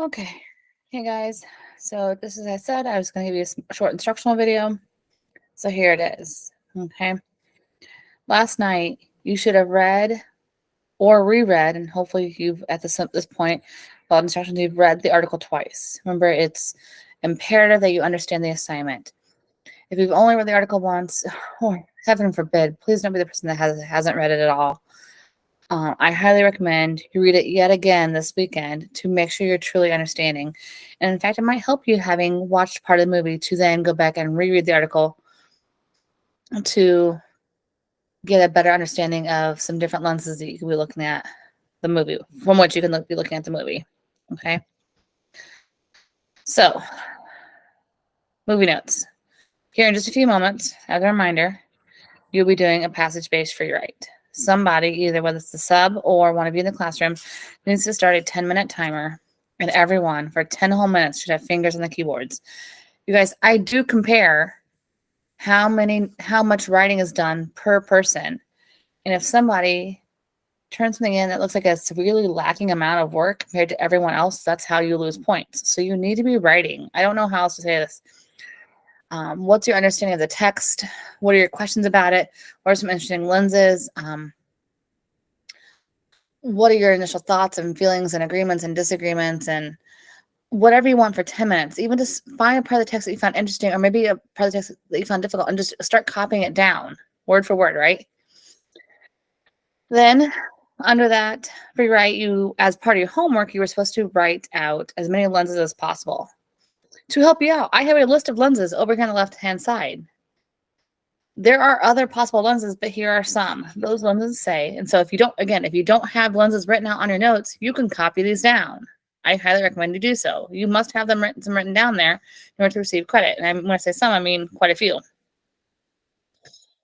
Okay. Hey guys. So this, as I said, I was going to give you a short instructional video. So here it is. Okay. Last night, you should have read or reread, and hopefully you've, at this point, followed instructions, you've read the article twice. Remember, it's imperative that you understand the assignment. If you've only read the article once, or heaven forbid, please don't be the person that hasn't read it at all. I highly recommend you read it yet again this weekend to make sure you're truly understanding. And in fact, it might help you, having watched part of the movie, to then go back and reread the article to get a better understanding of some different lenses that you could be looking at the movie, from which you can be looking at the movie. Okay. So, movie notes. Here in just a few moments, as a reminder, you'll be doing a passage-based free write. Somebody, either whether it's the sub or one of you in the classroom, needs to start a 10-minute timer, and everyone for 10 whole minutes should have fingers on the keyboards. You guys, I do compare how much writing is done per person. And if somebody turns something in that looks like a severely lacking amount of work compared to everyone else, that's how you lose points. So you need to be writing. I don't know how else to say this. What's your understanding of the text? What are your questions about it? What are some interesting lenses? What are your initial thoughts and feelings and agreements and disagreements, and whatever you want for 10 minutes. Even just find a part of the text that you found interesting, or maybe a part of the text that you found difficult, and just start copying it down word for word, right? Then under that free write, you, as part of your homework, you were supposed to write out as many lenses as possible. To help you out, I have a list of lenses over here on the left-hand side. There are other possible lenses, but here are some. Those lenses say, and so if you don't have lenses written out on your notes, you can copy these down. I highly recommend you do so. You must have them written down there in order to receive credit. And when I say some, I mean quite a few.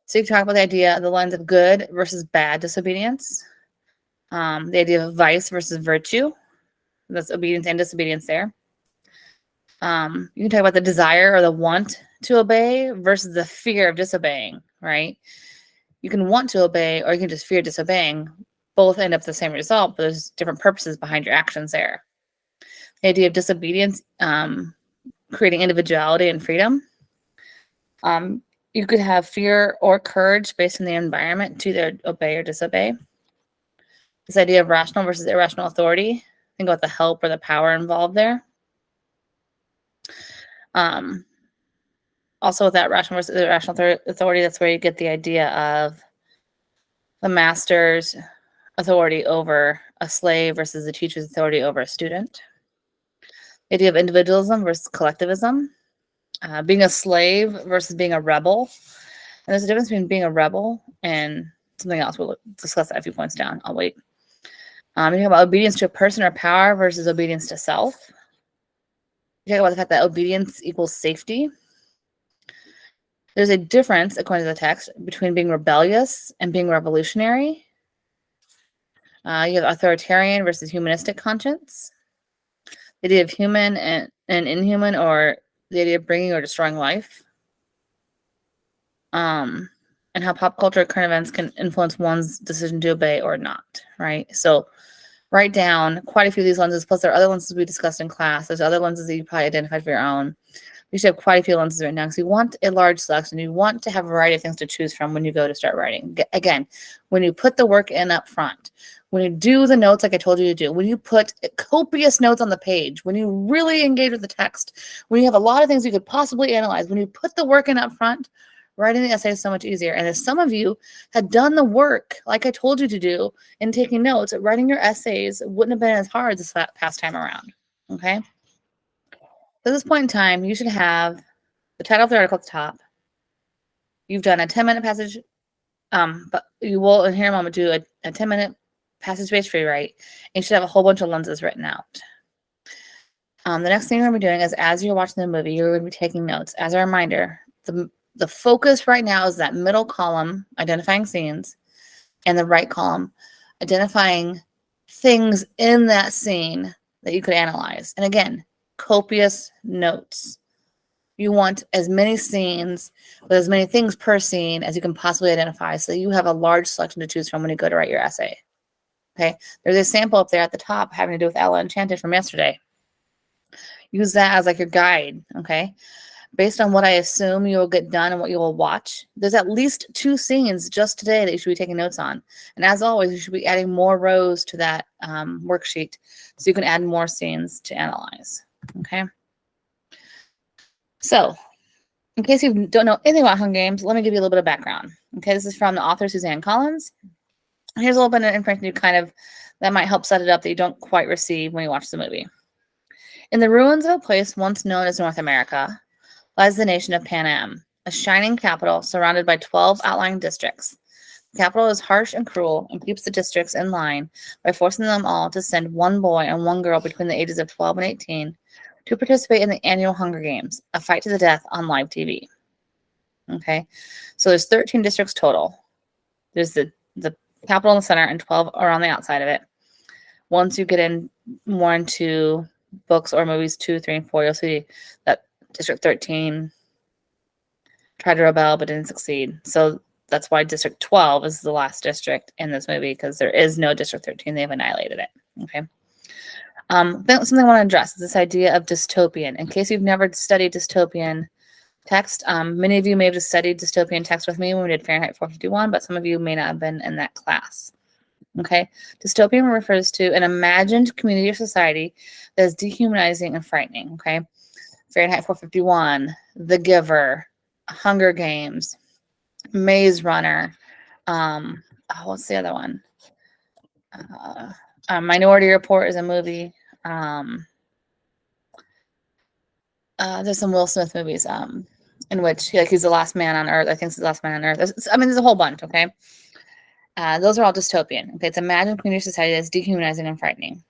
So you can talk about the idea of the lens of good versus bad disobedience, the idea of vice versus virtue. That's obedience and disobedience there. You can talk about the desire or the want to obey versus the fear of disobeying, right? You can want to obey, or you can just fear disobeying. Both end up the same result, but there's different purposes behind your actions there. The idea of disobedience, creating individuality and freedom. You could have fear or courage based on the environment to either obey or disobey. This idea of rational versus irrational authority. Think about the help or the power involved there. Also, with that rational versus irrational authority, that's where you get the idea of the master's authority over a slave versus the teacher's authority over a student. The idea of individualism versus collectivism. Being a slave versus being a rebel. And there's a difference between being a rebel and something else. We'll discuss that a few points down. I'll wait. You talk about obedience to a person or power versus obedience to self. You talk about the fact that obedience equals safety. There's a difference, according to the text, between being rebellious and being revolutionary. You have authoritarian versus humanistic conscience. The idea of human and inhuman, or the idea of bringing or destroying life. And how pop culture current events can influence one's decision to obey or not, right? So write down quite a few of these lenses, plus there are other lenses we discussed in class. There's other lenses that you probably identified for your own. You should have quite a few lenses written down because you want a large selection. You want to have a variety of things to choose from when you go to start writing. Again, when you put the work in up front, when you do the notes like I told you to do, when you put copious notes on the page, when you really engage with the text, when you have a lot of things you could possibly analyze, when you put the work in up front, writing the essay is so much easier. And if some of you had done the work like I told you to do in taking notes, writing your essays wouldn't have been as hard this past time around, okay? At this point in time, you should have the title of the article at the top. You've done a 10-minute passage, but you will, in here in a moment, do a 10-minute passage-based free write, and you should have a whole bunch of lenses written out. The next thing you're going to be doing is, as you're watching the movie, you're going to be taking notes. As a reminder, the focus right now is that middle column, identifying scenes, and the right column, identifying things in that scene that you could analyze. And again, copious notes. You want as many scenes with as many things per scene as you can possibly identify, so that you have a large selection to choose from when you go to write your essay. Okay, there's a sample up there at the top having to do with Ella Enchanted from yesterday. Use that as like your guide, okay? Based on what I assume you will get done and what you will watch, there's at least 2 scenes just today that you should be taking notes on. And as always, you should be adding more rows to that worksheet so you can add more scenes to analyze, okay? So, in case you don't know anything about Hunger Games, let me give you a little bit of background. Okay, this is from the author Suzanne Collins. Here's a little bit of information you that might help set it up that you don't quite receive when you watch the movie. In the ruins of a place once known as North America lies the nation of Pan Am, a shining capital surrounded by 12 outlying districts. The capital is harsh and cruel and keeps the districts in line by forcing them all to send one boy and one girl between the ages of 12 and 18 to participate in the annual Hunger Games, a fight to the death on live TV. Okay, so there's 13 districts total. There's the capital in the center and 12 are on the outside of it. Once you get in more into books or movies 2, 3, and 4, you'll see that District 13 tried to rebel but didn't succeed. So that's why District 12 is the last district in this movie, because there is no District 13. They've annihilated it. Okay. Something I want to address is this idea of dystopian. In case you've never studied dystopian text, many of you may have just studied dystopian text with me when we did Fahrenheit 451, but some of you may not have been in that class. Okay, dystopian refers to an imagined community or society that is dehumanizing and frightening. Okay, Fahrenheit 451, The Giver, Hunger Games, Maze Runner. What's the other one? Minority Report is a movie. There's some Will Smith movies in which he's the last man on Earth. I think he's the last man on Earth. There's a whole bunch. Okay. Those are all dystopian. Okay, it's imagined community society that's dehumanizing and frightening.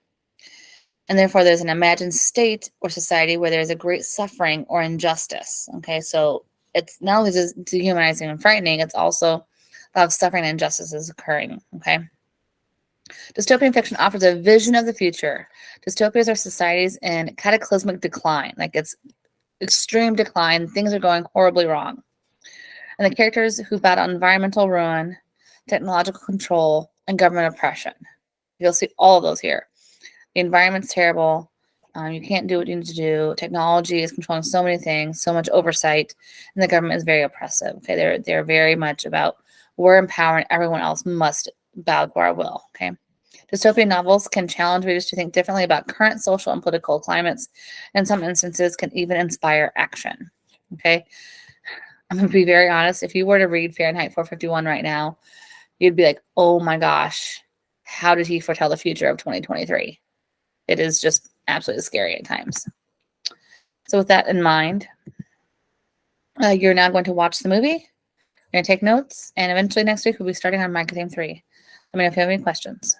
And therefore, there's an imagined state or society where there's a great suffering or injustice. Okay, so it's not only just dehumanizing and frightening, it's also a lot of suffering and injustices occurring. Okay. Dystopian fiction offers a vision of the future. Dystopias are societies in cataclysmic decline, like it's extreme decline. Things are going horribly wrong. And the characters who battle environmental ruin, technological control, and government oppression. You'll see all of those here. The environment's terrible. You can't do what you need to do. Technology is controlling so many things, so much oversight, and the government is very oppressive. Okay, they're very much about we're empowering everyone else must bow to our will. Okay, dystopian novels can challenge readers to think differently about current social and political climates. In some instances, can even inspire action. Okay, I'm going to be very honest. If you were to read Fahrenheit 451 right now, you'd be like, oh my gosh, how did he foretell the future of 2023? It is just absolutely scary at times. So with that in mind, you're now going to watch the movie. You're going to take notes, and eventually next week we'll be starting on Micro Theme 3. Let me know if you have any questions.